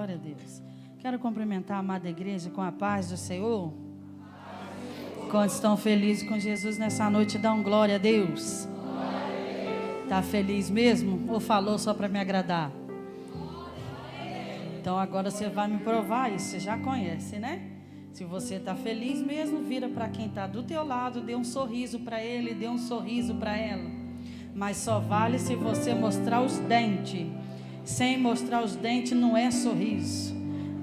glória a Deus. Quero cumprimentar a amada igreja com a paz do Senhor. Quantos estão felizes com Jesus nessa noite, dão glória a Deus. Está feliz mesmo? Ou falou só para me agradar? Então agora você vai me provar isso, você já conhece, né? Se você está feliz mesmo, vira para quem está do teu lado, dê um sorriso para ele, dê um sorriso para ela. Mas só vale se você mostrar os dentes. Sem mostrar os dentes não é sorriso.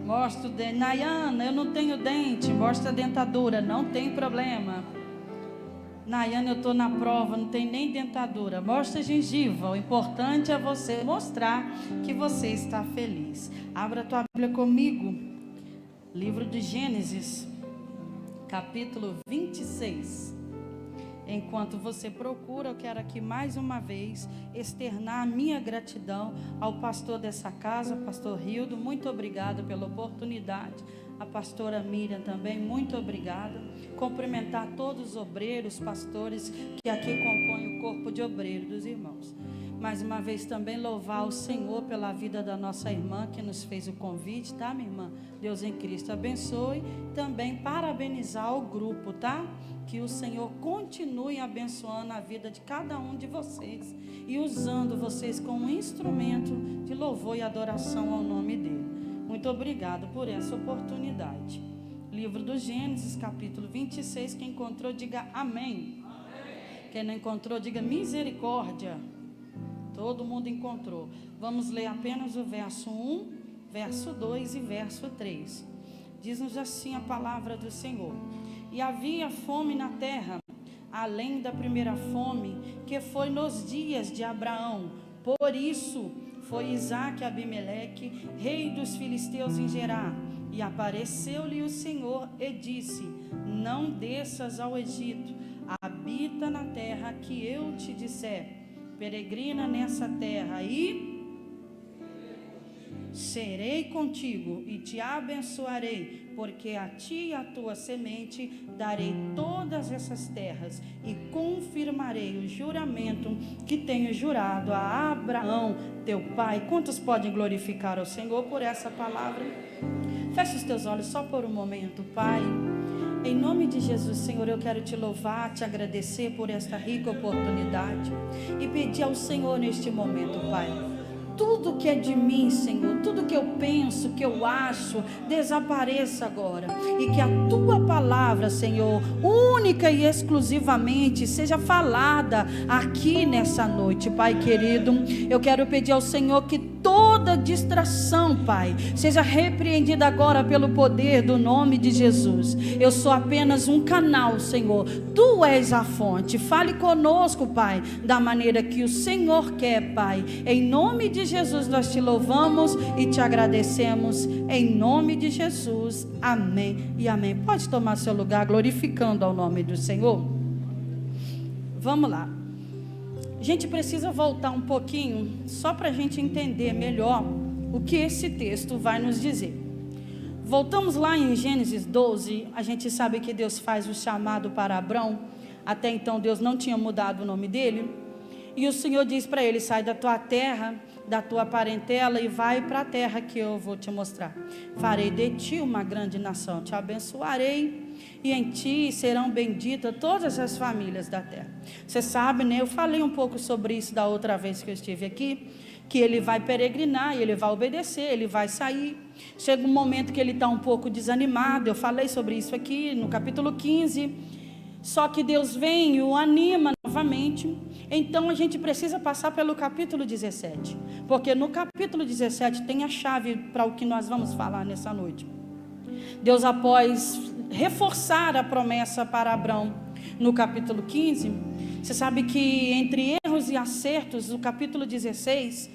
Mostra o dente. Nayana, eu não tenho dente. Mostra a dentadura, não tem problema. Nayana, eu estou na prova, não tem nem dentadura. Mostra a gengiva. O importante é você mostrar que você está feliz. Abra a tua Bíblia comigo. Livro de Gênesis, capítulo 26. Enquanto você procura, eu quero aqui mais uma vez externar a minha gratidão ao pastor dessa casa, pastor Rildo, muito obrigado pela oportunidade. A pastora Miriam também, muito obrigada. Cumprimentar todos os obreiros, pastores que aqui compõem o corpo de obreiro dos irmãos. Mais uma vez também louvar o Senhor pela vida da nossa irmã que nos fez o convite, tá, minha irmã? Deus em Cristo abençoe. Também parabenizar o grupo, tá? Que o Senhor continue abençoando a vida de cada um de vocês e usando vocês como instrumento de louvor e adoração ao nome dele. Muito obrigado por essa oportunidade. Livro do Gênesis, capítulo 26. Quem encontrou, diga amém. Quem não encontrou, diga misericórdia. Todo mundo encontrou. Vamos ler apenas o verso 1, verso 2 e verso 3. Diz-nos assim a palavra do Senhor. E havia fome na terra, além da primeira fome, que foi nos dias de Abraão. Por isso foi Isaque Abimeleque, rei dos filisteus em Gerar. E apareceu-lhe o Senhor e disse: não desças ao Egito, habita na terra que eu te disser. Peregrina nessa terra e serei contigo e te abençoarei, porque a ti e a tua semente darei todas essas terras e confirmarei o juramento que tenho jurado a Abraão, teu pai. Quantos podem glorificar ao Senhor por essa palavra? Feche os teus olhos só por um momento, Pai. Em nome de Jesus, Senhor, eu quero te louvar, te agradecer por esta rica oportunidade e pedir ao Senhor neste momento, Pai, tudo que é de mim, Senhor, tudo que eu penso, que eu acho, desapareça agora. E que a tua palavra, Senhor, única e exclusivamente, seja falada aqui nessa noite, Pai querido. Eu quero pedir ao Senhor que toda distração, Pai, seja repreendida agora pelo poder do nome de Jesus. Eu sou apenas um canal, Senhor. Tu és a fonte. Fale conosco, Pai, da maneira que o Senhor quer, Pai. Em nome de Jesus nós te louvamos e te agradecemos. Em nome de Jesus. Amém e amém. Pode tomar seu lugar glorificando ao nome do Senhor. Vamos lá. A gente precisa voltar um pouquinho, só para a gente entender melhor o que esse texto vai nos dizer. Voltamos lá em Gênesis 12, a gente sabe que Deus faz o chamado para Abrão. Até então Deus não tinha mudado o nome dele. E o Senhor diz para ele: sai da tua terra, da tua parentela e vai para a terra que eu vou te mostrar. Farei de ti uma grande nação, te abençoarei e em ti serão benditas todas as famílias da terra. Você sabe, né? Eu falei um pouco sobre isso da outra vez que eu estive aqui, que ele vai peregrinar, ele vai obedecer, ele vai sair. Chega um momento que ele está um pouco desanimado, eu falei sobre isso aqui no capítulo 15, só que Deus vem e o anima novamente. Então a gente precisa passar pelo capítulo 17, porque no capítulo 17 tem a chave para o que nós vamos falar nessa noite. Deus, após reforçar a promessa para Abrão no capítulo 15, você sabe que entre erros e acertos, no capítulo 16,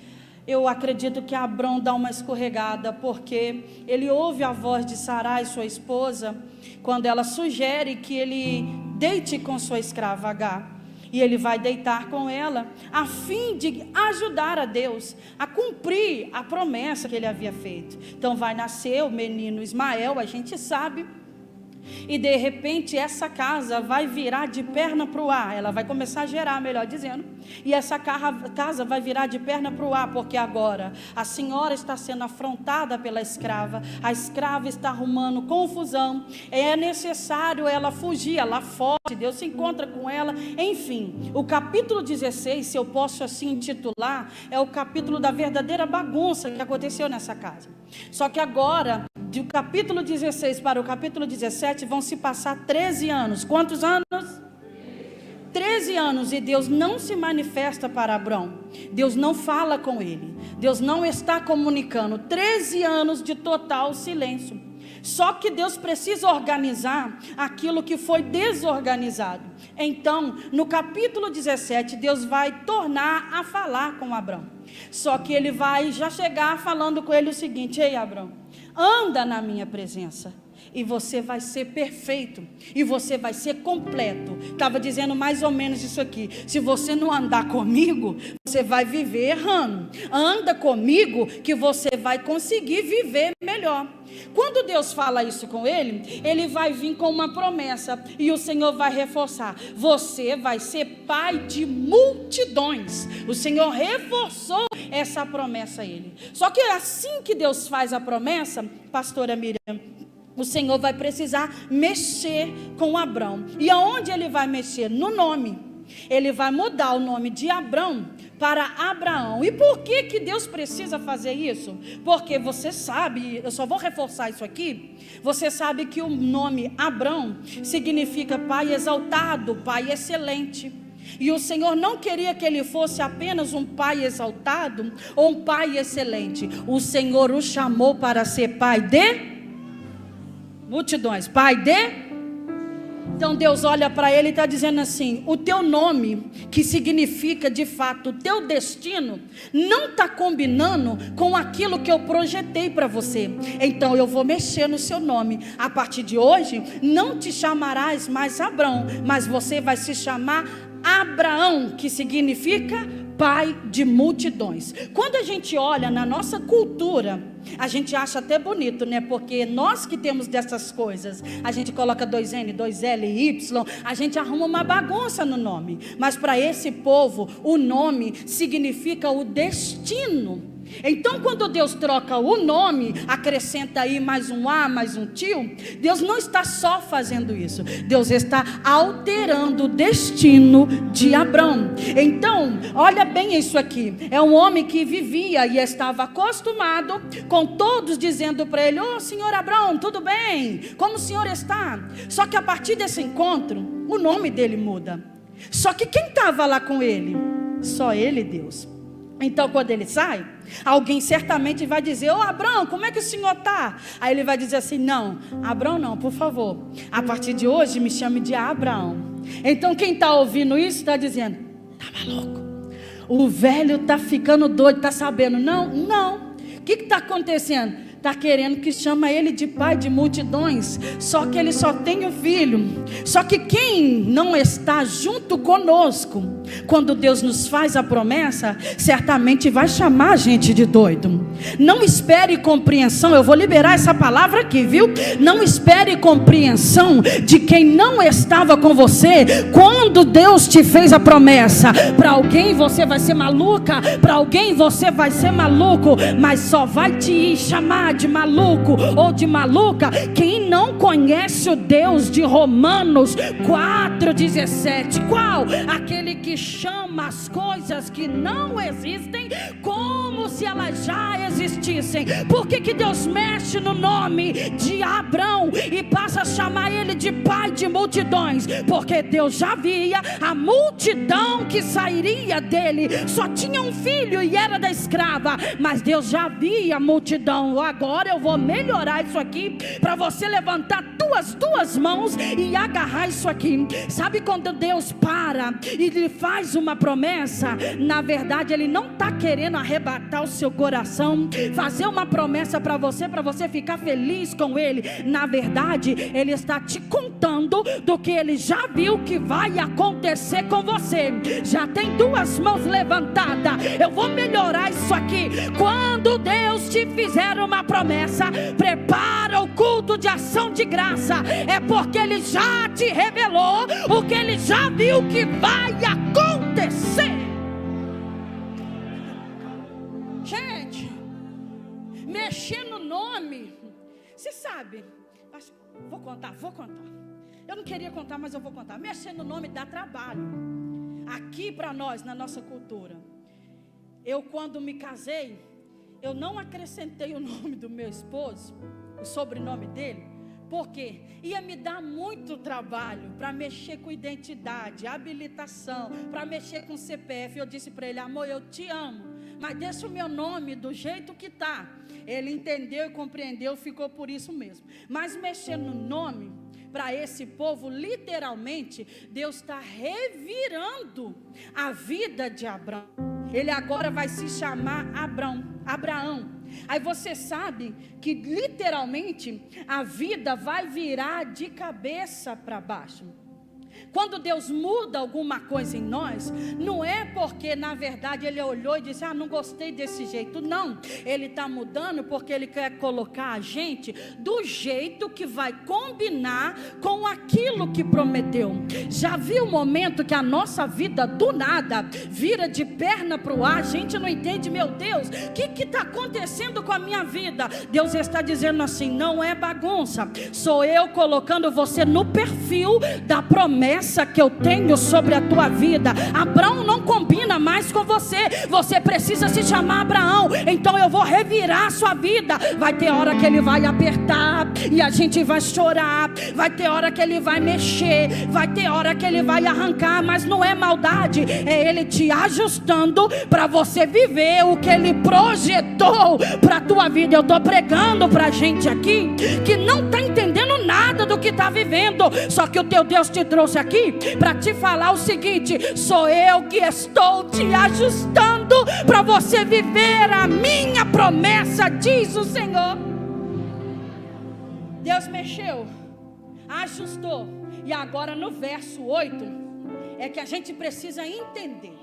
eu acredito que Abrão dá uma escorregada, porque ele ouve a voz de Sarai, sua esposa, quando ela sugere que ele deite com sua escrava Agar. E ele vai deitar com ela, a fim de ajudar a Deus a cumprir a promessa que ele havia feito. Então vai nascer o menino Ismael, a gente sabe. E de repente essa casa vai virar de perna para o ar. Ela vai começar a gerar, melhor dizendo. E essa casa vai virar de perna para o ar, porque agora a senhora está sendo afrontada pela escrava. A escrava está arrumando confusão. É necessário ela fugir, ela foge. Deus se encontra com ela. Enfim, o capítulo 16, se eu posso assim intitular, é o capítulo da verdadeira bagunça que aconteceu nessa casa. Só que agora, do capítulo 16 para o capítulo 17, vão se passar 13 anos. Quantos anos? 13 anos, e Deus não se manifesta para Abrão. Deus não fala com ele. Deus não está comunicando. 13 anos de total silêncio. Só que Deus precisa organizar aquilo que foi desorganizado. Então, no capítulo 17, Deus vai tornar a falar com Abrão. Só que ele vai já chegar falando com ele o seguinte: ei, Abrão, anda na minha presença, e você vai ser perfeito, e você vai ser completo. Estava dizendo mais ou menos isso aqui: se você não andar comigo, você vai viver errando. Anda comigo que você vai conseguir viver melhor. Quando Deus fala isso com ele, ele vai vir com uma promessa, e o Senhor vai reforçar: você vai ser pai de multidões. O Senhor reforçou essa promessa a ele. Só que assim que Deus faz a promessa, pastora Miriam, o Senhor vai precisar mexer com Abrão. E aonde ele vai mexer? No nome. Ele vai mudar o nome de Abrão para Abraão. E por que Deus precisa fazer isso? Porque você sabe, eu só vou reforçar isso aqui, você sabe que o nome Abrão significa pai exaltado, pai excelente. E o Senhor não queria que ele fosse apenas um pai exaltado ou um pai excelente. O Senhor o chamou para ser pai de multidões, pai de... Então Deus olha para ele e está dizendo assim: o teu nome, que significa de fato o teu destino, não está combinando com aquilo que eu projetei para você. Então eu vou mexer no seu nome. A partir de hoje não te chamarás mais Abrão, mas você vai se chamar Abraão, que significa pai de multidões. Quando a gente olha na nossa cultura, a gente acha até bonito, né? Porque nós que temos dessas coisas, a gente coloca 2N, 2L, Y, a gente arruma uma bagunça no nome. Mas para esse povo, o nome significa o destino. Então quando Deus troca o nome, acrescenta aí mais um A, mais um tio, Deus não está só fazendo isso, Deus está alterando o destino de Abrão. Então, olha bem isso aqui, é um homem que vivia e estava acostumado com todos dizendo para ele: ô senhor Abrão, tudo bem? Como o senhor está? Só que a partir desse encontro, o nome dele muda. Só que quem estava lá com ele? Só ele e Deus. Então quando ele sai, alguém certamente vai dizer: ô Abrão, como é que o senhor está? Aí ele vai dizer assim: não, Abrão não, por favor, a partir de hoje me chame de Abraão. Então quem está ouvindo isso está dizendo: tá maluco, o velho está ficando doido, está sabendo? Não, o que está acontecendo? Está querendo que chama ele de pai de multidões, só que ele só tem um filho. Só que quem não está junto conosco, quando Deus nos faz a promessa, certamente vai chamar a gente de doido. Não espere compreensão, eu vou liberar essa palavra aqui, viu? Não espere compreensão de quem não estava com você quando Deus te fez a promessa. Para alguém você vai ser maluca, para alguém você vai ser maluco, mas só vai te chamar de maluco ou de maluca quem não conhece o Deus de Romanos 4,17. Qual? Aquele que chama as coisas que não existem como se elas já existissem. Por que Deus mexe no nome de Abrão e passa a chamar ele de pai de multidões? Porque Deus já via a multidão que sairia dele. Só tinha um filho e era da escrava, mas Deus já via a multidão. Agora eu vou melhorar isso aqui para você levantar duas mãos e agarrar isso aqui. Sabe quando Deus para e lhe faz uma promessa? Na verdade ele não está querendo arrebatar o seu coração, fazer uma promessa para você ficar feliz com ele. Na verdade ele está te contando do que ele já viu que vai acontecer com você. Já tem duas mãos levantadas. Eu vou melhorar isso aqui. Quando Deus te fizer uma promessa, prepara o culto de ação de graça. promessa, é porque Ele já te revelou o que Ele já viu que vai acontecer. Gente, mexer no nome, você sabe, vou contar. Eu não queria contar, mas eu vou contar. Mexer no nome dá trabalho. Aqui para nós, na nossa cultura, eu quando me casei, eu não acrescentei o nome do meu esposo, o sobrenome dele, porque ia me dar muito trabalho para mexer com identidade, habilitação, para mexer com CPF. Eu disse para ele: amor, eu te amo, mas deixa o meu nome do jeito que está. Ele entendeu e compreendeu, ficou por isso mesmo. Mas mexer no nome, para esse povo, literalmente, Deus está revirando a vida de Abraão. Ele agora vai se chamar Abraão. Aí você sabe que literalmente a vida vai virar de cabeça para baixo. Quando Deus muda alguma coisa em nós, não é porque na verdade Ele olhou e disse: não gostei desse jeito. Não, Ele está mudando porque Ele quer colocar a gente do jeito que vai combinar com aquilo que prometeu. Já viu o momento que a nossa vida do nada vira de perna para o ar? A gente não entende. Meu Deus, o que está acontecendo com a minha vida? Deus está dizendo assim: não é bagunça, sou eu colocando você no perfil da promessa que eu tenho sobre a tua vida. Abraão não combina mais com você. Você precisa se chamar Abraão. Então eu vou revirar a sua vida. Vai ter hora que Ele vai apertar e a gente vai chorar. Vai ter hora que Ele vai mexer. Vai ter hora que Ele vai arrancar. Mas não é maldade, é Ele te ajustando para você viver o que Ele projetou para a tua vida. Eu estou pregando para a gente aqui que não está entendendo nada do que está vivendo. Só que o teu Deus te trouxe aqui para te falar o seguinte: sou eu que estou te ajustando para você viver a minha promessa, diz o Senhor. Deus mexeu, ajustou, e agora no verso 8 é que a gente precisa entender.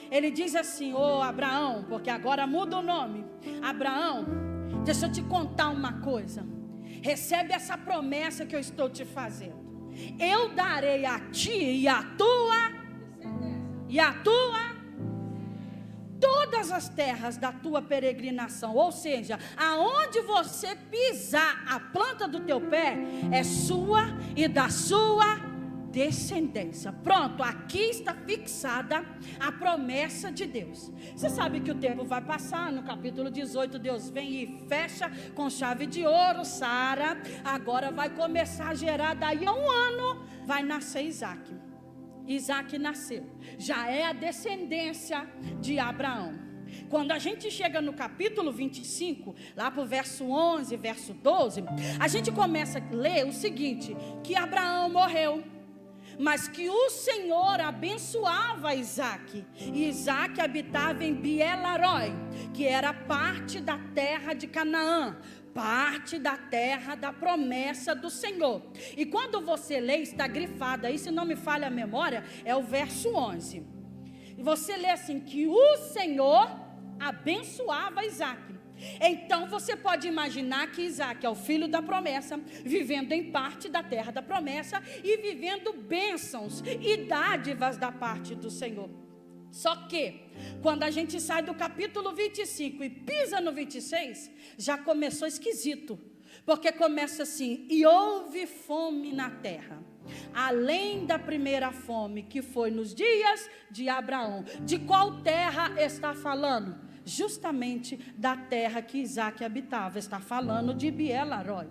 Ele diz assim: Abraão, porque agora muda o nome. Abraão, deixa eu te contar uma coisa. Recebe essa promessa que eu estou te fazendo. Eu darei a ti e a tua todas as terras da tua peregrinação. Ou seja, aonde você pisar a planta do teu pé é sua e da sua descendência. Pronto, aqui está fixada a promessa de Deus. Você sabe que o tempo vai passar. No capítulo 18 Deus vem e fecha com chave de ouro Sara. Agora vai começar a gerar, daí a 1 ano vai nascer Isaac. Isaac nasceu, já é a descendência de Abraão. Quando a gente chega no capítulo 25, lá para o verso 11, verso 12, a gente começa a ler o seguinte: que Abraão morreu, mas que o Senhor abençoava Isaac. E Isaac habitava em Beer-Lahai, que era parte da terra de Canaã, parte da terra da promessa do Senhor. E quando você lê, está grifado aí, se não me falha a memória, é o verso 11. E você lê assim: que o Senhor abençoava Isaac. Então você pode imaginar que Isaac é o filho da promessa, vivendo em parte da terra da promessa e vivendo bênçãos e dádivas da parte do Senhor. Só que quando a gente sai do capítulo 25 e pisa no 26, já começou esquisito, porque começa assim: e houve fome na terra, além da primeira fome que foi nos dias de Abraão. De qual terra está falando? Justamente da terra que Isaac habitava. Está falando de Beer-Lahai.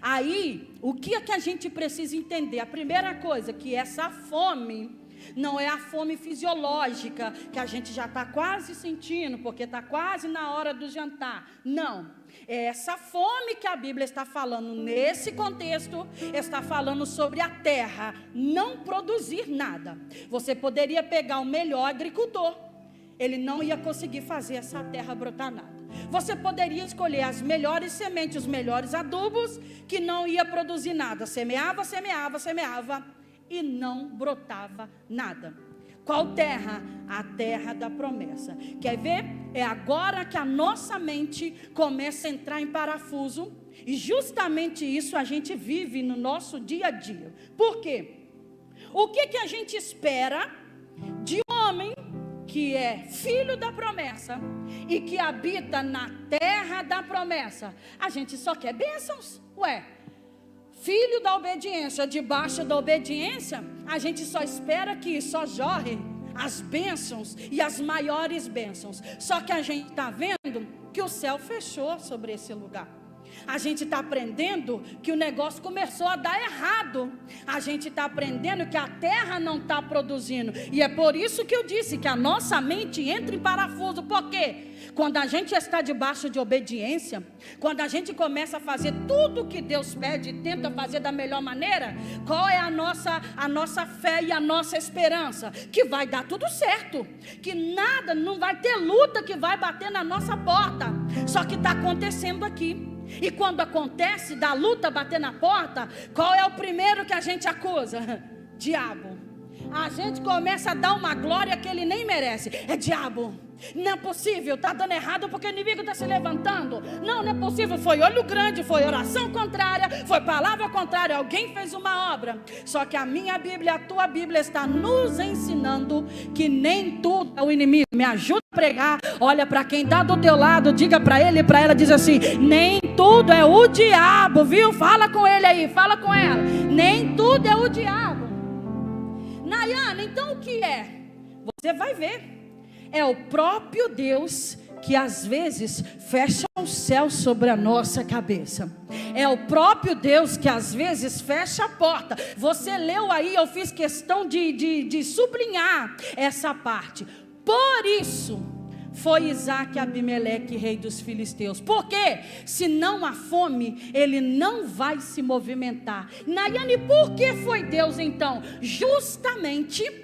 Aí, o que é que a gente precisa entender? A primeira coisa, que essa fome não é a fome fisiológica, que a gente já está quase sentindo, porque está quase na hora do jantar. Não, é essa fome que a Bíblia está falando nesse contexto, está falando sobre a terra não produzir nada. Você poderia pegar o melhor agricultor, ele não ia conseguir fazer essa terra brotar nada. Você poderia escolher as melhores sementes, os melhores adubos, que não ia produzir nada. Semeava, semeava, semeava e não brotava nada. Qual terra? A terra da promessa. Quer ver? É agora que a nossa mente começa a entrar em parafuso. E justamente isso a gente vive no nosso dia a dia. Por quê? O que a gente espera de um homem que é filho da promessa e que habita na terra da promessa? A gente só quer bênçãos. Filho da obediência, debaixo da obediência, a gente só espera que só jorre as bênçãos e as maiores bênçãos. Só que a gente está vendo que o céu fechou sobre esse lugar. A gente está aprendendo que o negócio começou a dar errado. A gente está aprendendo que a terra não está produzindo. E é por isso que eu disse que a nossa mente entra em parafuso. Por quê? Quando a gente está debaixo de obediência, quando a gente começa a fazer tudo o que Deus pede e tenta fazer da melhor maneira, qual é a nossa fé e a nossa esperança? Que vai dar tudo certo, que nada, não vai ter luta que vai bater na nossa porta. Só que está acontecendo aqui. E quando acontece da luta bater na porta, qual é o primeiro que a gente acusa? Diabo. A gente começa a dar uma glória que ele nem merece. É diabo. Não é possível, está dando errado porque o inimigo está se levantando. Não é possível, foi olho grande, foi oração contrária, foi palavra contrária, alguém fez uma obra. Só que a minha Bíblia, a tua Bíblia está nos ensinando que nem tudo é o inimigo. Me ajuda a pregar, olha para quem está do teu lado, diga para ele e para ela, diz assim: nem tudo é o diabo, viu? Fala com ele aí, fala com ela. Nem tudo é o diabo. Nayana, então o que é? Você vai ver. É o próprio Deus que às vezes fecha o céu sobre a nossa cabeça. É o próprio Deus que às vezes fecha a porta. Você leu aí, eu fiz questão de sublinhar essa parte. Por isso foi Isaac Abimeleque, rei dos filisteus. Por quê? Se não há fome, ele não vai se movimentar. Nayane, por que foi Deus então? Justamente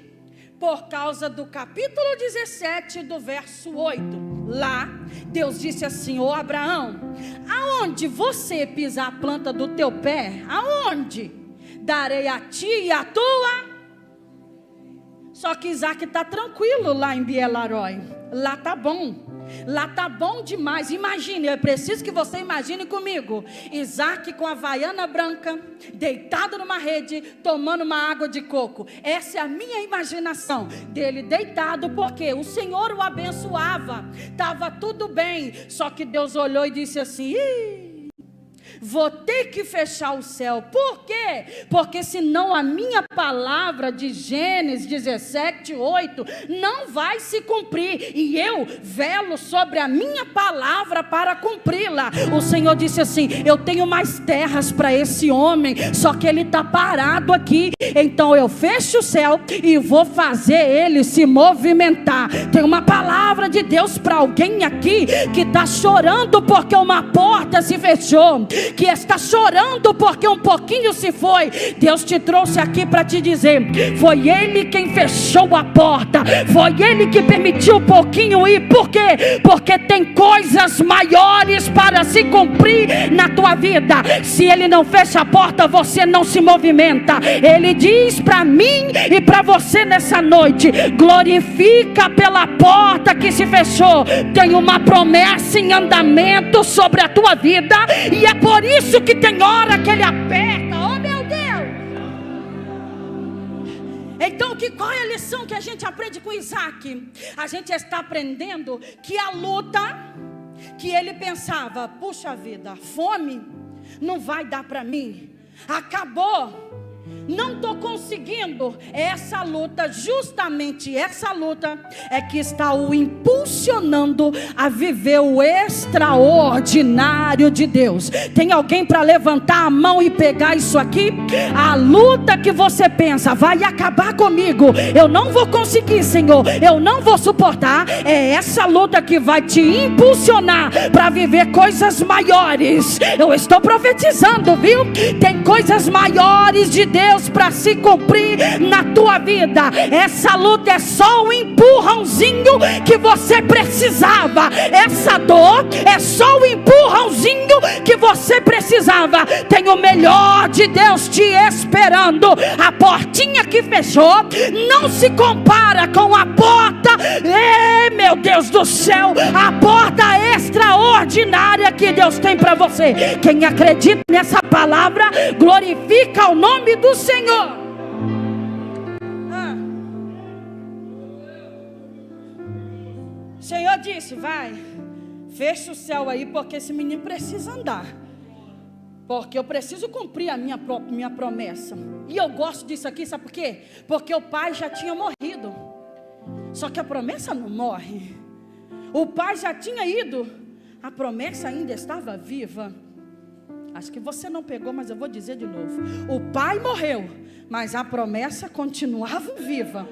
por causa do capítulo 17 do verso 8. Lá, Deus disse assim: ô Abraão, aonde você pisar a planta do teu pé, aonde? Darei a ti e a tua. Só que Isaac está tranquilo lá em Bielarói. Lá está bom. Lá está bom demais. Imagine, eu preciso que você imagine comigo. Isaac com a havaiana branca, deitado numa rede, tomando uma água de coco. Essa é a minha imaginação dele deitado, porque o Senhor o abençoava. Estava tudo bem. Só que Deus olhou e disse assim: vou ter que fechar o céu. Por quê? Porque senão a minha palavra de Gênesis 17, 8 não vai se cumprir. E eu velo sobre a minha palavra para cumpri-la. O Senhor disse assim: eu tenho mais terras para esse homem, só que ele está parado aqui. Então eu fecho o céu e vou fazer ele se movimentar. Tem uma palavra de Deus para alguém aqui que está chorando porque uma porta se fechou, que está chorando porque um pouquinho se foi. Deus te trouxe aqui para te dizer: foi Ele quem fechou a porta, foi Ele que permitiu um pouquinho ir. Por quê? Porque tem coisas maiores para se cumprir na tua vida. Se Ele não fecha a porta, você não se movimenta. Ele diz para mim e para você nessa noite: glorifica pela porta que se fechou. Tem uma promessa em andamento sobre a tua vida, e é por isso que tem hora que ele aperta. Oh meu Deus! Então qual é a lição que a gente aprende com Isaac? A gente está aprendendo que a luta que ele pensava: puxa vida, fome não vai dar para mim, acabou, não estou conseguindo. Essa luta, justamente essa luta é que está o impulsionando a viver o extraordinário de Deus. Tem alguém para levantar a mão e pegar isso aqui? A luta que você pensa: vai acabar comigo, eu não vou conseguir, Senhor, eu não vou suportar, é essa luta que vai te impulsionar para viver coisas maiores. Eu estou profetizando, viu? Tem coisas maiores de Deus para se cumprir na tua vida. Essa luta é só um empurrãozinho que você precisava. Essa dor é só um empurrãozinho que você precisava. Tem o melhor amor de Deus te esperando. A portinha que fechou não se compara com a porta, meu Deus do céu, a porta extraordinária que Deus tem para você. Quem acredita nessa palavra, glorifica o nome do Senhor. O Senhor disse: vai, fecha o céu aí, porque esse menino precisa andar, porque eu preciso cumprir a minha promessa. E eu gosto disso aqui, sabe por quê? Porque o pai já tinha morrido, só que a promessa não morre. O pai já tinha ido, a promessa ainda estava viva. Acho que você não pegou, mas eu vou dizer de novo. O pai morreu, mas a promessa continuava viva.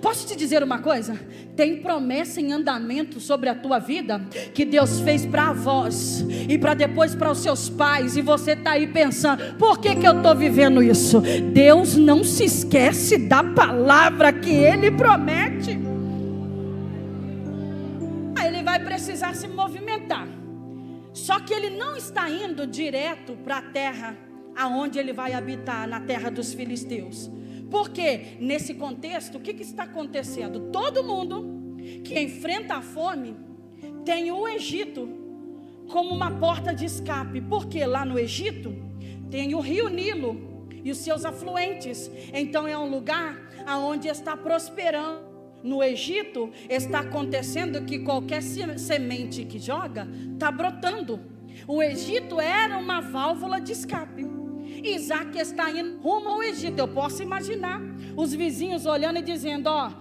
Posso te dizer uma coisa? Tem promessa em andamento sobre a tua vida, que Deus fez para avós, e para depois para os seus pais, e você está aí pensando: por que eu estou vivendo isso? Deus não se esquece da palavra que Ele promete. Aí Ele vai precisar se movimentar. Só que Ele não está indo direto para a terra aonde Ele vai habitar, na terra dos filisteus. Porque nesse contexto, o que está acontecendo? Todo mundo que enfrenta a fome tem o Egito como uma porta de escape. Porque lá no Egito tem o rio Nilo e os seus afluentes. Então é um lugar onde está prosperando. No Egito está acontecendo que qualquer semente que joga está brotando. O Egito era uma válvula de escape. Isaac está indo rumo ao Egito. Eu posso imaginar os vizinhos olhando e dizendo: ó,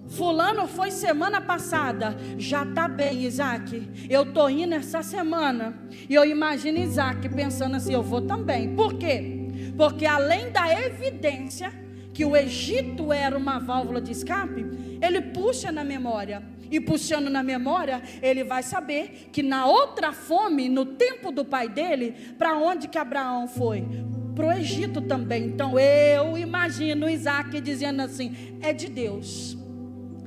fulano foi semana passada, já está bem, Isaac, eu estou indo essa semana. E eu imagino Isaac pensando assim: eu vou também. Por quê? Porque além da evidência que o Egito era uma válvula de escape, ele puxa na memória. E puxando na memória, ele vai saber que na outra fome, no tempo do pai dele, para onde que Abraão foi? Para o Egito também. Então eu imagino Isaac dizendo assim: é de Deus,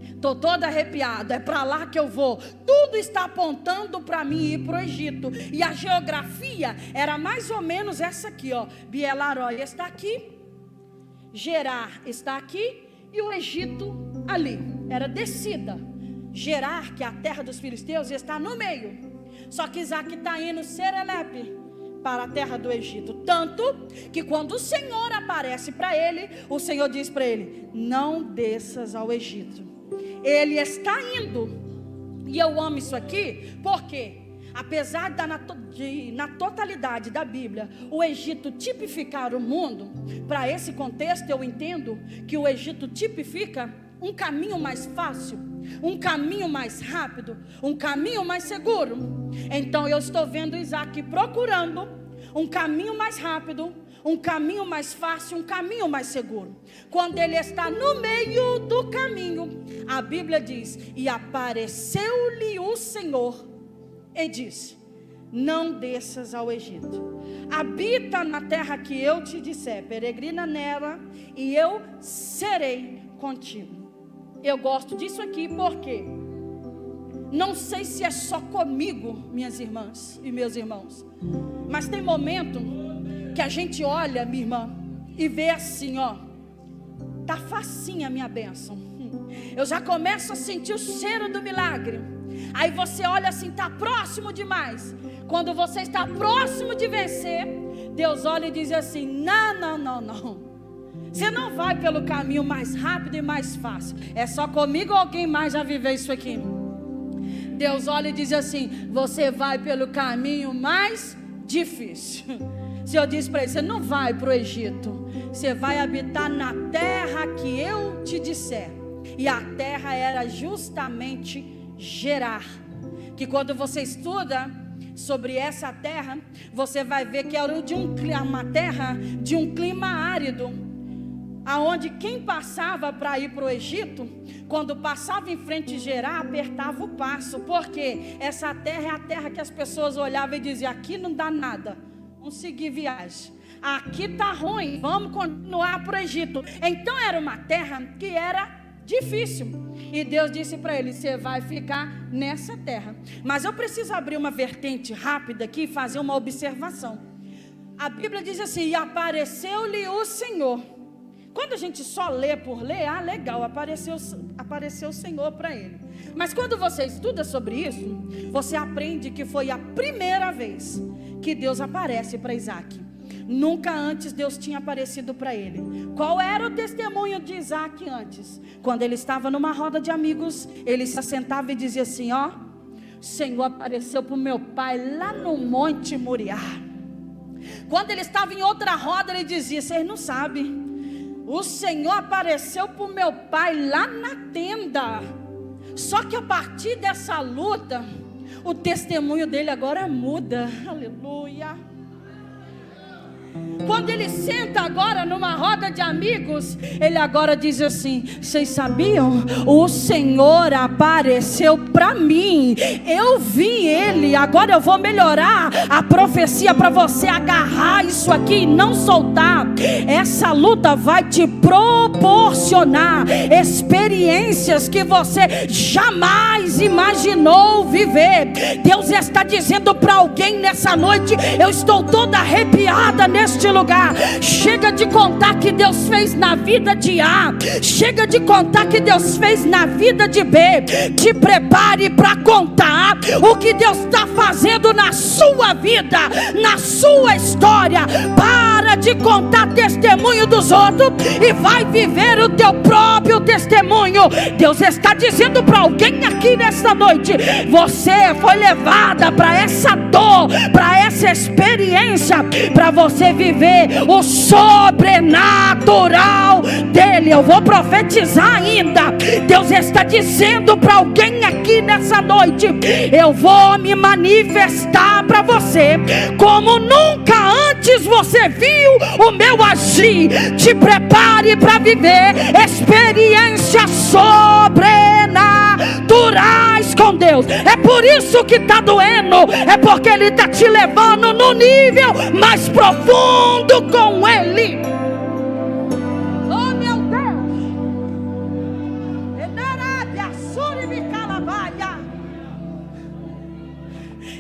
estou toda arrepiada, é para lá que eu vou. Tudo está apontando para mim ir para o Egito. E a geografia era mais ou menos essa aqui, ó. Bielarói está aqui, Gerar está aqui, e o Egito ali, era descida. Gerar, que é a terra dos filisteus, está no meio. Só que Isaac está indo serelepe para a terra do Egito. Tanto que quando o Senhor aparece para ele, o Senhor diz para ele: não desças ao Egito. Ele está indo. E eu amo isso aqui, porque apesar na totalidade da Bíblia o Egito tipificar o mundo, para esse contexto eu entendo que o Egito tipifica um caminho mais fácil, um caminho mais rápido, um caminho mais seguro. Então eu estou vendo Isaac procurando um caminho mais rápido, um caminho mais fácil, um caminho mais seguro. Quando ele está no meio do caminho, a Bíblia diz: e apareceu-lhe o Senhor e disse: não desças ao Egito, habita na terra que eu te disser, peregrina nela, e eu serei contigo. Eu gosto disso aqui porque não sei se é só comigo, minhas irmãs e meus irmãos, mas tem momento que a gente olha, minha irmã, e vê assim, ó, tá facinha a minha bênção. Eu já começo a sentir o cheiro do milagre. Aí você olha assim, está próximo demais. Quando você está próximo de vencer, Deus olha e diz assim: não. Você não vai pelo caminho mais rápido e mais fácil. É só comigo ou alguém mais já viveu isso aqui? Deus olha e diz assim: você vai pelo caminho mais difícil. O Senhor diz para ele: você não vai para o Egito, você vai habitar na terra que eu te disser. E a terra era justamente Gerar, que quando você estuda sobre essa terra, você vai ver que era uma terra de um clima árido, aonde quem passava para ir para o Egito, quando passava em frente de Gerar, apertava o passo, porque essa terra é a terra que as pessoas olhavam e diziam: aqui não dá nada, vamos seguir viagem, aqui está ruim, vamos continuar para o Egito. Então era uma terra que era difícil, e Deus disse para ele: você vai ficar nessa terra. Mas eu preciso abrir uma vertente rápida aqui e fazer uma observação. A Bíblia diz assim: e apareceu-lhe o Senhor. Quando a gente só lê por ler, legal, apareceu o Senhor para ele. Mas quando você estuda sobre isso, você aprende que foi a primeira vez que Deus aparece para Isaac. Nunca antes Deus tinha aparecido para ele. Qual era o testemunho de Isaac antes? Quando ele estava numa roda de amigos, ele se assentava e dizia assim: ó, o Senhor apareceu para o meu pai lá no Monte Moriá. Quando ele estava em outra roda, ele dizia: vocês não sabem, o Senhor apareceu para o meu pai lá na tenda. Só que a partir dessa luta, o testemunho dele agora muda. Aleluia. Quando ele senta agora numa roda de amigos, ele agora diz assim: vocês sabiam? O Senhor apareceu para mim, eu vi ele. Agora eu vou melhorar a profecia para você agarrar isso aqui e não soltar. Essa luta vai te proporcionar experiências que você jamais imaginou viver. Deus está dizendo para alguém nessa noite: eu estou toda arrepiada neste lugar. Chega de contar que Deus fez na vida de A, chega de contar que Deus fez na vida de B. Te prepare para contar o que Deus está fazendo na sua vida, na sua história. Para de contar testemunho dos outros e vai viver o teu próprio testemunho. Deus está dizendo para alguém aqui nesta noite: você foi levada para essa dor, para essa experiência, para você viver o sobrenatural dele. Eu vou profetizar ainda. Deus está dizendo para alguém aqui nessa noite: eu vou me manifestar para você como nunca antes você viu o meu agir. Te prepare para viver experiências sobrenaturais com Deus. É por isso que está doendo, é porque Ele está te levando no nível mais profundo com Ele. Oh meu Deus,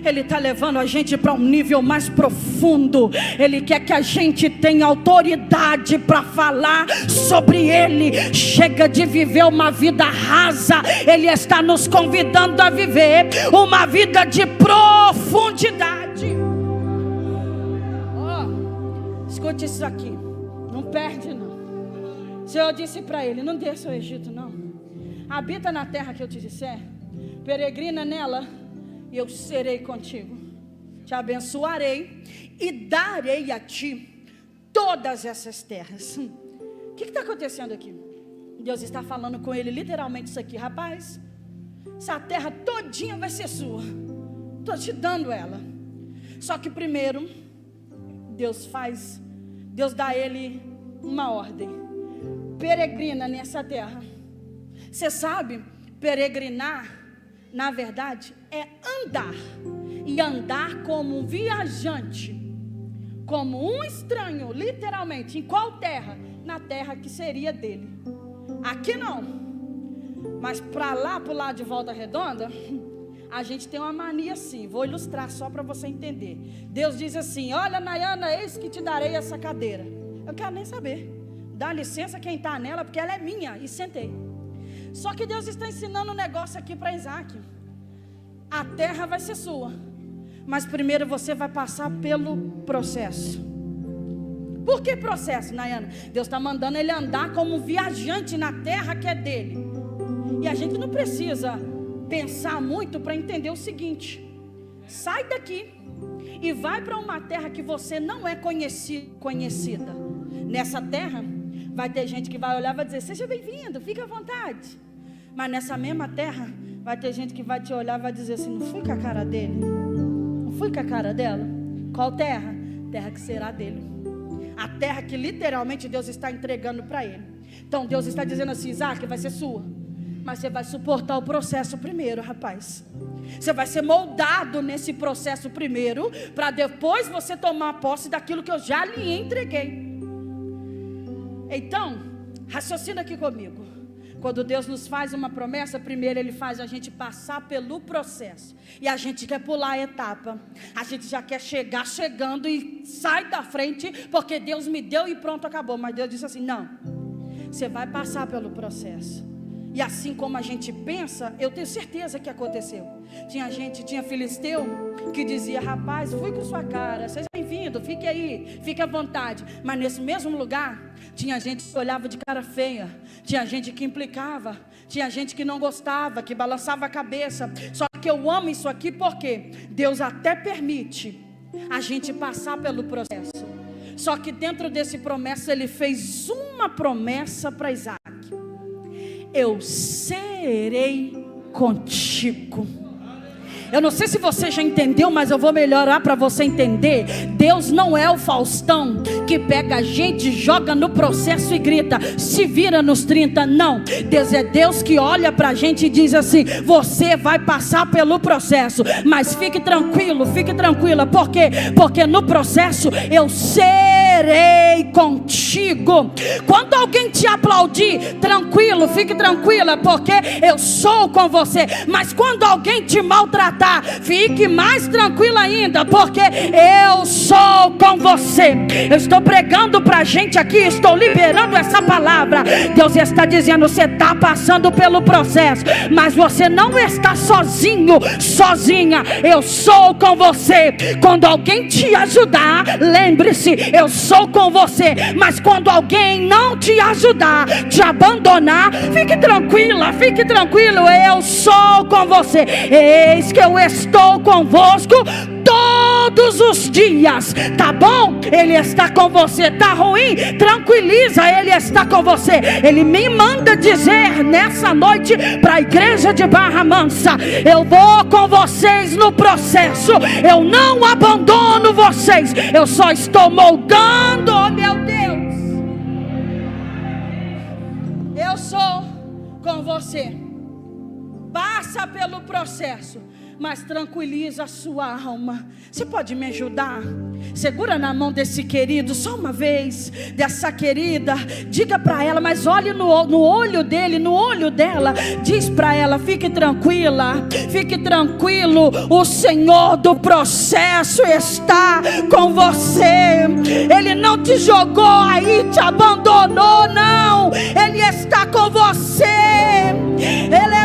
Ele está levando a gente para um nível mais profundo. Ele quer que a gente tenha autoridade para falar sobre Ele. Chega de viver uma vida rasa. Ele está nos convidando a viver uma vida de profundidade. Escute isso aqui, não perde não. O Senhor disse para ele: não desça o Egito não. Habita na terra que eu te disser, peregrina nela, e eu serei contigo. Te abençoarei e darei a ti todas essas terras. O que está acontecendo aqui? Deus está falando com ele literalmente isso aqui: rapaz, essa terra todinha vai ser sua. Estou te dando ela. Só que primeiro Deus dá a ele uma ordem: peregrina nessa terra. Você sabe, peregrinar, na verdade, é andar. E andar como um viajante, como um estranho, literalmente. Em qual terra? Na terra que seria dele. Aqui não. Mas para lá, para o lado de Volta Redonda, a gente tem uma mania assim. Vou ilustrar só para você entender. Deus diz assim: olha, Nayana, eis que te darei essa cadeira. Eu quero nem saber. Dá licença quem está nela, porque ela é minha. E sentei. Só que Deus está ensinando um negócio aqui para Isaac. A terra vai ser sua, mas primeiro você vai passar pelo processo. Por que processo, Nayana? Deus está mandando ele andar como viajante na terra que é dele. E a gente não precisa pensar muito para entender o seguinte: sai daqui e vai para uma terra que você não é conhecida. Nessa terra vai ter gente que vai olhar e vai dizer: seja bem-vindo, fique à vontade. Mas nessa mesma terra vai ter gente que vai te olhar e vai dizer assim: não fui com a cara dele, não fui com a cara dela. Qual terra? Terra que será dele. A terra que literalmente Deus está entregando para ele. Então Deus está dizendo assim: Isaac, vai ser sua, mas você vai suportar o processo primeiro, rapaz. Você vai ser moldado nesse processo primeiro, para depois você tomar posse daquilo que eu já lhe entreguei. Então, raciocina aqui comigo. Quando Deus nos faz uma promessa, primeiro Ele faz a gente passar pelo processo. E a gente quer pular a etapa. A gente já quer chegar chegando e sai da frente, porque Deus me deu e pronto, acabou. Mas Deus disse assim, não, você vai passar pelo processo. E assim como a gente pensa, eu tenho certeza que aconteceu. Tinha filisteu que dizia, rapaz, fui com sua cara, seja bem-vindo, fique aí, fique à vontade. Mas nesse mesmo lugar, tinha gente que olhava de cara feia, tinha gente que implicava, tinha gente que não gostava, que balançava a cabeça. Só que eu amo isso aqui porque Deus até permite a gente passar pelo processo. Só que dentro desse processo Ele fez uma promessa para Isaac: eu serei contigo. Eu não sei se você já entendeu, mas eu vou melhorar para você entender. Deus não é o Faustão que pega a gente, joga no processo e grita, se vira nos 30. Não, Deus é Deus que olha para a gente e diz assim, você vai passar pelo processo, mas fique tranquilo, fique tranquila. Por quê? Porque no processo eu serei contigo. Quando alguém te aplaudir, tranquilo, fique tranquila, porque eu sou com você. Mas quando alguém te maltratar, fique mais tranquila ainda, porque eu sou com você. Eu estou pregando para a gente aqui, estou liberando essa palavra. Deus está dizendo, você está passando pelo processo, mas você não está sozinho, sozinha. Eu sou com você. Quando alguém te ajudar, lembre-se, eu sou com você. Mas quando alguém não te ajudar, te abandonar, fique tranquila, fique tranquilo, eu sou com você. Eis que eu estou convosco todos os dias, tá bom? Ele está com você. Tá ruim? Tranquiliza, Ele está com você. Ele me manda dizer nessa noite para a igreja de Barra Mansa, eu vou com vocês no processo, eu não abandono vocês, eu só estou moldando, oh meu Deus, eu sou com você. Passa pelo processo, mas tranquiliza a sua alma. Você pode me ajudar? Segura na mão desse querido, só uma vez, dessa querida. Diga para ela, mas olhe no olho dele, no olho dela. Diz para ela, fique tranquila, fique tranquilo. O Senhor do processo está com você. Ele não te jogou aí, te abandonou, não. Ele está com você. Ele é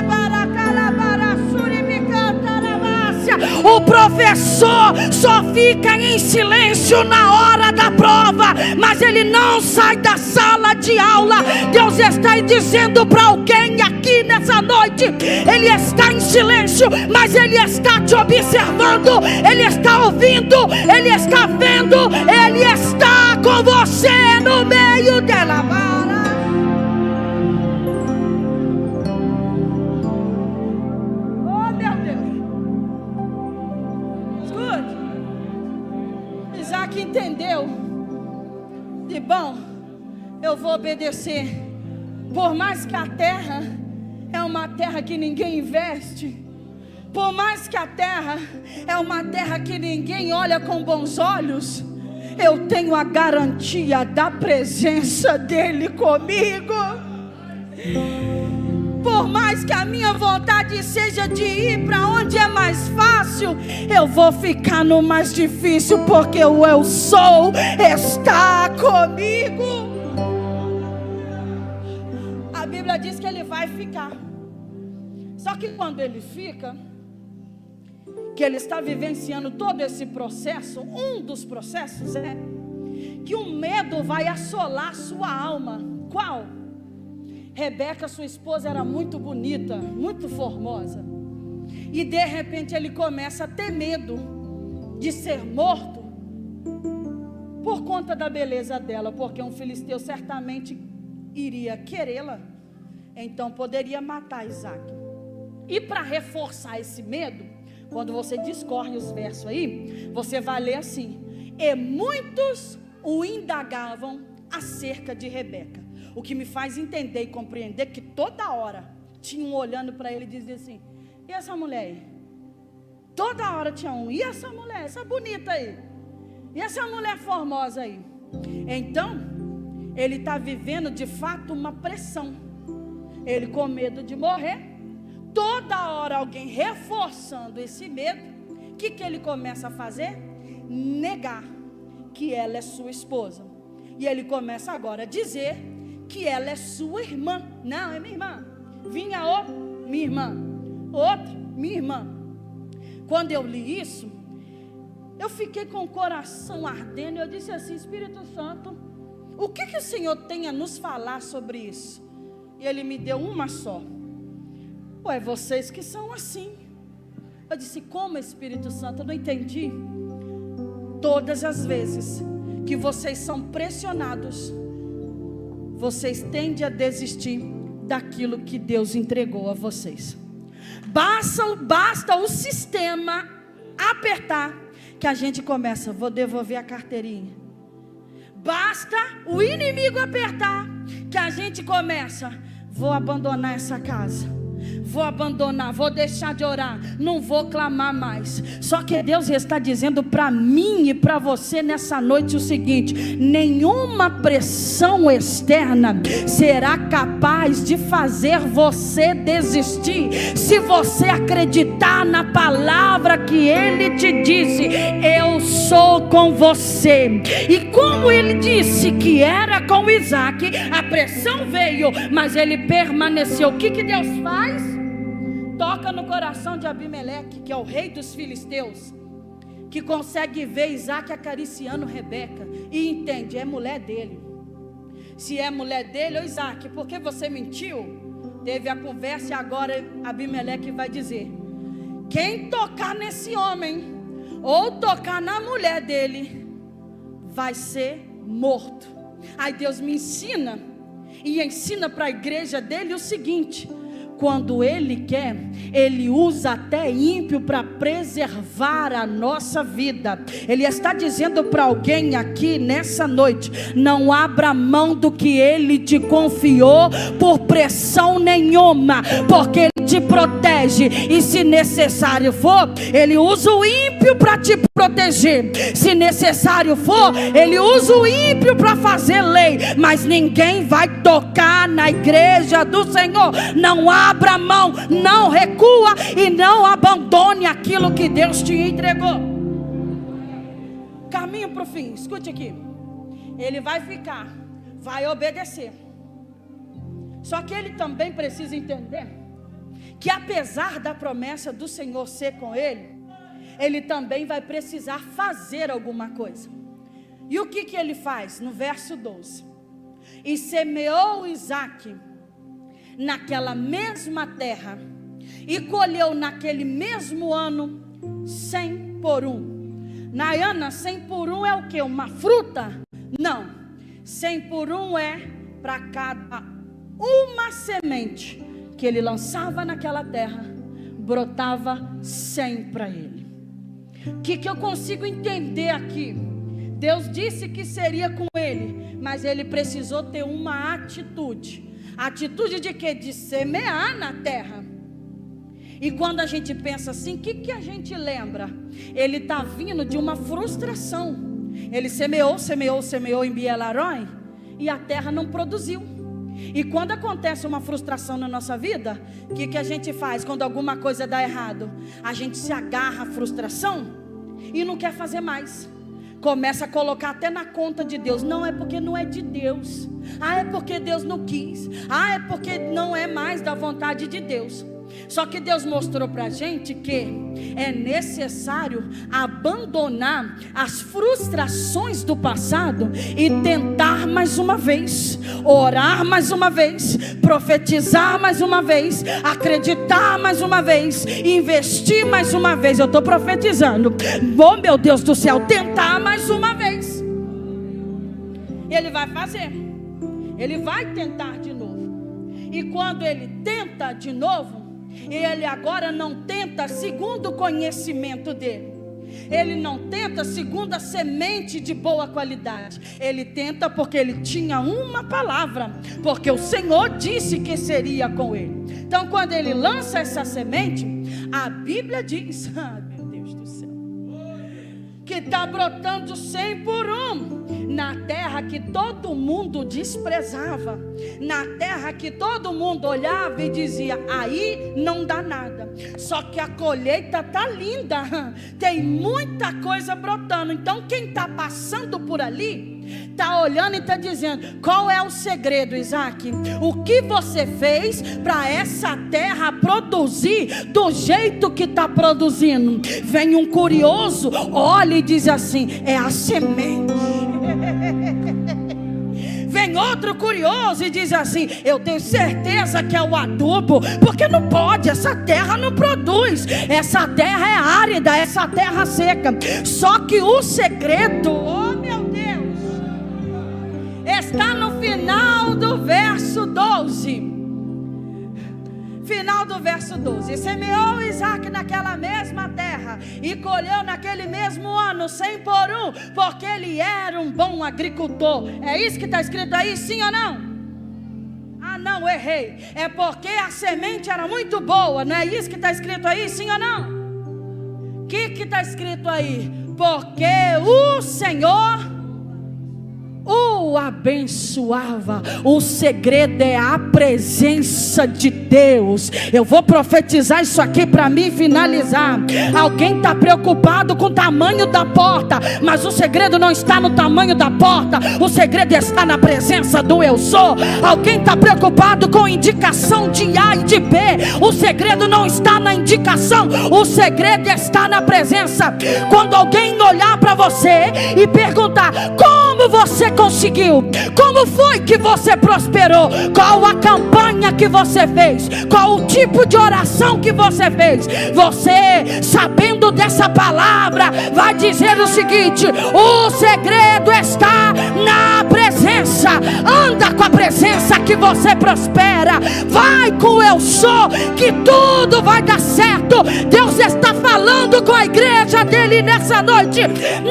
o professor só fica em silêncio na hora da prova, mas ele não sai da sala de aula. Deus está dizendo para alguém aqui nessa noite, Ele está em silêncio, mas Ele está te observando, Ele está ouvindo, Ele está vendo, Ele está com você no meio dela. Entendeu? E bom, eu vou obedecer. Por mais que a terra é uma terra que ninguém investe, por mais que a terra é uma terra que ninguém olha com bons olhos, eu tenho a garantia da presença dEle comigo. Por mais que a minha vontade seja de ir para onde é mais fácil, eu vou ficar no mais difícil, porque o eu sou está comigo. A Bíblia diz que Ele vai ficar. Só que quando Ele fica, que Ele está vivenciando todo esse processo, um dos processos é que o medo vai assolar sua alma. Qual? Rebeca, sua esposa, era muito bonita, muito formosa. E de repente ele começa a ter medo de ser morto por conta da beleza dela, porque um filisteu certamente iria querê-la, então poderia matar Isaac. E para reforçar esse medo, quando você discorre os versos aí, você vai ler assim: e muitos o indagavam acerca de Rebeca. O que me faz entender e compreender que toda hora tinha um olhando para ele e dizia assim: e essa mulher aí? Toda hora tinha um: e essa mulher, essa bonita aí? E essa mulher formosa aí? Então, ele está vivendo de fato uma pressão. Ele com medo de morrer, toda hora alguém reforçando esse medo, o que ele começa a fazer? Negar que ela é sua esposa. E ele começa agora a dizer que ela é sua irmã. Não, é minha irmã. Vinha outra, minha irmã. Outra, minha irmã. Quando eu li isso, eu fiquei com o coração ardendo. Eu disse assim: Espírito Santo, o que o Senhor tem a nos falar sobre isso? E Ele me deu uma só. É vocês que são assim. Eu disse: como, Espírito Santo? Eu não entendi. Todas as vezes que vocês são pressionados, vocês tendem a desistir daquilo que Deus entregou a vocês. Basta o sistema apertar, que a gente começa: vou devolver a carteirinha. Basta o inimigo apertar, que a gente começa: vou abandonar essa casa, vou abandonar, vou deixar de orar, não vou clamar mais. Só que Deus está dizendo para mim e para você nessa noite o seguinte: nenhuma pressão externa será capaz de fazer você desistir, se você acreditar na palavra que Ele te disse: eu sou com você. E como Ele disse que era com Isaac, a pressão veio, mas ele permaneceu. O que Deus faz? Toca no coração de Abimeleque, que é o rei dos filisteus, que consegue ver Isaac acariciando Rebeca e entende: é mulher dele. Se é mulher dele, ô Isaac, por que você mentiu? Teve a conversa e agora Abimeleque vai dizer: quem tocar nesse homem ou tocar na mulher dele vai ser morto. Aí Deus me ensina e ensina para a igreja dele o seguinte: quando Ele quer, Ele usa até ímpio para preservar a nossa vida. Ele está dizendo para alguém aqui nessa noite: não abra mão do que Ele te confiou por pressão nenhuma, porque Ele te protege. E se necessário for, Ele usa o ímpio para te proteger. Se necessário for, Ele usa o ímpio para fazer lei. Mas ninguém vai tocar na igreja do Senhor. Não abra mão, não recua e não abandone aquilo que Deus te entregou. Caminho para o fim, escute aqui. Ele vai ficar, vai obedecer. Só que ele também precisa entender que apesar da promessa do Senhor ser com ele, ele também vai precisar fazer alguma coisa. E o que ele faz? No verso 12: e semeou Isaac naquela mesma terra, e colheu naquele mesmo ano 100 por 1. Nayana, 100 por 1 é o que? Uma fruta? Não, 100 por 1 é para cada uma semente que ele lançava naquela terra, brotava 100 para ele. O que eu consigo entender aqui? Deus disse que seria com ele, mas ele precisou ter uma atitude. Atitude de quê? De semear na terra. E quando a gente pensa assim, o que a gente lembra? Ele está vindo de uma frustração. Ele semeou em Bielarói, e a terra não produziu. E quando acontece uma frustração na nossa vida, o que a gente faz quando alguma coisa dá errado? A gente se agarra à frustração e não quer fazer mais. Começa a colocar até na conta de Deus: não, é porque não é de Deus. Ah, é porque Deus não quis. Ah, é porque não é mais da vontade de Deus. Só que Deus mostrou para a gente que é necessário abandonar as frustrações do passado e tentar mais uma vez, orar mais uma vez, profetizar mais uma vez, acreditar mais uma vez, investir mais uma vez. Eu estou profetizando. Oh, meu Deus do céu, tentar mais uma vez. Ele vai fazer. Ele vai tentar de novo. E quando ele tenta de novo, ele agora não tenta segundo o conhecimento dele. Ele não tenta segundo a semente de boa qualidade. Ele tenta porque ele tinha uma palavra, porque o Senhor disse que seria com ele. Então quando ele lança essa semente, a Bíblia diz, meu Deus do céu, que está brotando 100 por 1. na terra que todo mundo desprezava, na terra que todo mundo olhava e dizia: aí não dá nada. Só que a colheita tá linda, tem muita coisa brotando. Então quem está passando por ali está olhando e está dizendo: qual é o segredo, Isaac? O que você fez para essa terra produzir do jeito que está produzindo? Vem um curioso, olha e diz assim: é a semente. Vem outro curioso e diz assim: eu tenho certeza que é o adubo, porque não pode, essa terra não produz, essa terra é árida, essa terra seca. Só que o segredo, oh meu Deus, está no final do verso 12. Final do verso 12: semeou Isaac naquela mesma terra e colheu naquele mesmo ano 100 por 1, porque ele era um bom agricultor. É isso que está escrito aí, sim ou não? Ah não, errei. É porque a semente era muito boa. Não é isso que está escrito aí, sim ou não? O que está escrito aí? Porque o Senhor o abençoava. O segredo é a presença de Deus. Eu vou profetizar isso aqui para mim finalizar. Alguém está preocupado com o tamanho da porta, mas o segredo não está no tamanho da porta, o segredo está na presença do eu sou. Alguém está preocupado com indicação de A e de B, o segredo não está na indicação, o segredo está na presença. Quando alguém olhar para você e perguntar: como você conseguiu? Como foi que você prosperou? Qual a campanha que você fez? Qual o tipo de oração que você fez? Você, sabendo dessa palavra, vai dizer o seguinte: o segredo está na presença. Anda com a presença que você prospera. Vai com o eu sou, que tudo vai dar certo. Deus está falando com a igreja dele nessa noite.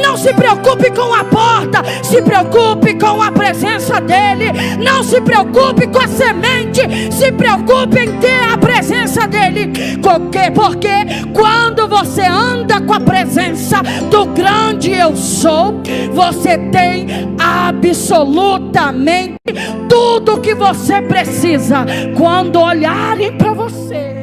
Não se preocupe com a porta, se preocupe com a presença dele. Não se preocupe com a semente, se preocupe em ter a presença dele. Porque quando você anda com a presença do grande eu sou, você tem absolutamente tudo o que você precisa. Quando olharem para você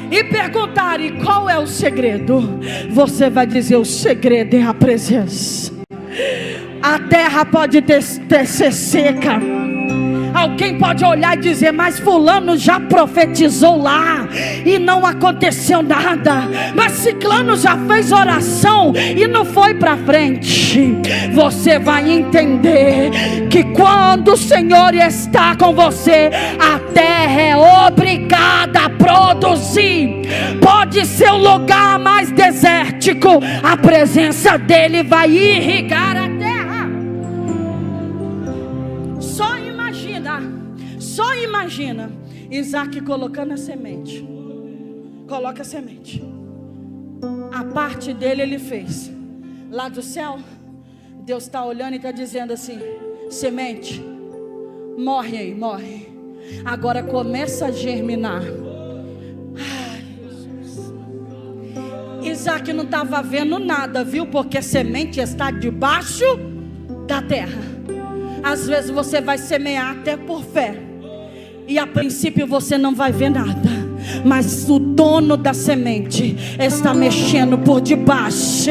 e perguntarem qual é o segredo, você vai dizer: o segredo é a presença. A terra pode ser seca, alguém pode olhar e dizer: mas fulano já profetizou lá e não aconteceu nada, mas ciclano já fez oração e não foi para frente. Você vai entender que quando o Senhor está com você, a terra é obrigada a produzir. Pode ser o lugar mais desértico, a presença dele vai irrigar a terra. Só imagina Isaac colocando a semente. Coloca a semente. A parte dele ele fez. Lá do céu, Deus está olhando e está dizendo assim: semente, morre aí, morre. Agora começa a germinar. Ai, Jesus. Isaac não estava vendo nada, viu? Porque a semente está debaixo da terra. Às vezes você vai semear até por fé, e a princípio você não vai ver nada, mas o dono da semente está mexendo por debaixo.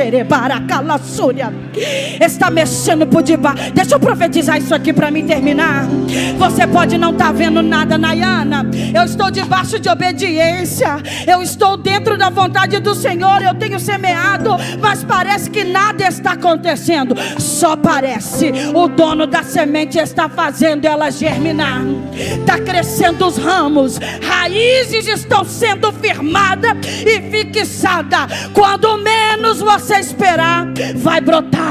Está mexendo por debaixo. Deixa eu profetizar isso aqui para mim terminar. Você pode não estar vendo nada, Nayana. Eu estou debaixo de obediência, eu estou dentro da vontade do Senhor. Eu tenho semeado, mas parece que nada está acontecendo. Só parece. O dono da semente está fazendo ela germinar. Está crescendo os ramos, raízes estão sendo firmadas e fixadas. Quando menos você esperar, vai brotar.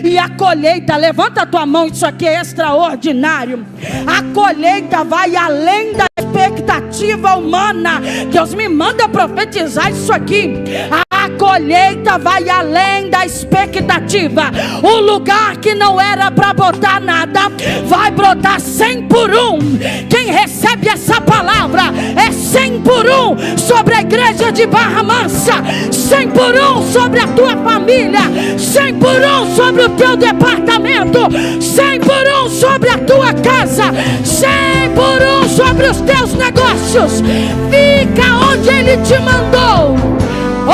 E a colheita, levanta a tua mão, isso aqui é extraordinário. A colheita vai além da expectativa humana. Deus me manda profetizar isso aqui. A colheita colheita vai além da expectativa. O lugar que não era para botar nada, vai brotar 100 por 1. Quem recebe essa palavra é 100 por 1 sobre a igreja de Barra Mansa, 100 por 1 sobre a tua família, 100 por 1 sobre o teu departamento, 100 por 1 sobre a tua casa, 100 por 1 sobre os teus negócios. Fica onde Ele te mandou,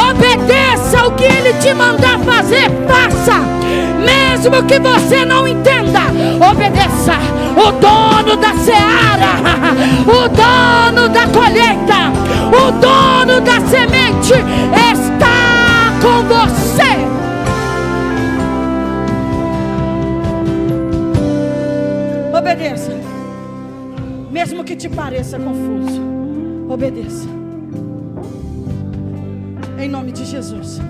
obedeça o que Ele te mandar fazer, faça, mesmo que você não entenda, obedeça. O dono da seara, o dono da colheita, o dono da semente está com você. Obedeça, mesmo que te pareça confuso, obedeça, em nome de Jesus.